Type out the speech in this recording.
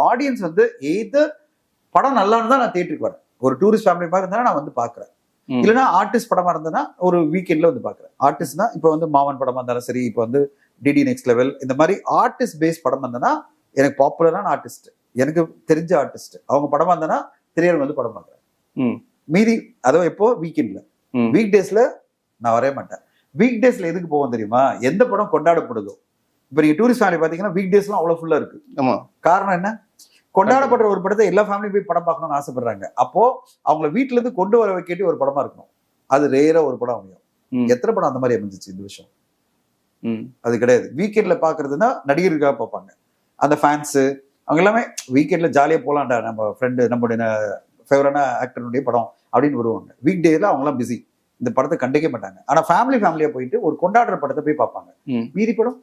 Audience வந்து either படம் நல்லா இருந்தா நான் தியேட்டருக்கு வரேன், ஒரு டூரிஸ்ட் ஃபேமிலி மாதிரி இருந்தா நான் வந்து பாக்குறேன், இல்லைன்னா ஆர்டிஸ்ட் படமா இருந்ததுன்னா ஒரு வீக்கெண்ட்ல வந்து பாக்குறேன். ஆர்டிஸ்ட்னா இப்போ வந்து மாவன் படமா இருந்தாலும் சரி, இப்போ வந்து டிடி நெக்ஸ்ட் லெவல், இந்த மாதிரி ஆர்டிஸ்ட் பேஸ் படம் வந்தனா எனக்கு பாப்புலரான ஆர்டிஸ்ட், எனக்கு தெரிஞ்ச ஆர்டிஸ்ட் அவங்க படமா இருந்தனா திரையரங்கு வந்து படம் பாக்குறேன். மீதி அதோ எப்போ வீக்கெண்ட்ல, வீக் டேஸ்ல நான் வரவே மாட்டேன். வீக் டேஸ்ல எதுக்கு போவோம் தெரியுமா? எந்த படம் கொண்டாடப்படுதோ. இப்ப நீங்க டூரிஸ்ட் ஃபேமிலி பாத்தீங்கன்னா வீக் டேஸ்லாம் அவ்வளவு ஃபுல்லா இருக்கு. காரணம் என்ன? கொண்டாடப்படுற ஒரு படத்தை எல்லா ஃபேமிலியும் போய் படம் பார்க்கணும்னு ஆசைப்படுறாங்க. அப்போ அவங்கள வீட்டுல இருந்து கொண்டு வர வைக்கட்டி ஒரு படமா இருக்கணும். அது ரேரா ஒரு படம் அமையும். எத்தனை படம் அந்த மாதிரி அமைஞ்சிச்சு இந்த விஷயம்? அது கிடையாது. வீக்கெண்ட்ல பாக்குறதுன்னா நடிகருக்காக பார்ப்பாங்க. அந்த ஃபேன்ஸ் அவங்க எல்லாமே வீக்கெண்ட்ல ஜாலியா போலாம்டா, நம்ம ஃப்ரெண்டு நம்மளுடைய ஃபேவரான ஆக்டருடைய படம் அப்படின்னு வருவாங்க. வீக் டேல அவங்க எல்லாம் பிஸி, இந்த படத்தை கண்டிக்க மாட்டாங்க. ஆனா ஃபேமிலியா போயிட்டு ஒரு கொண்டாடுற படத்தை போய் பார்ப்பாங்க. மீதி படம்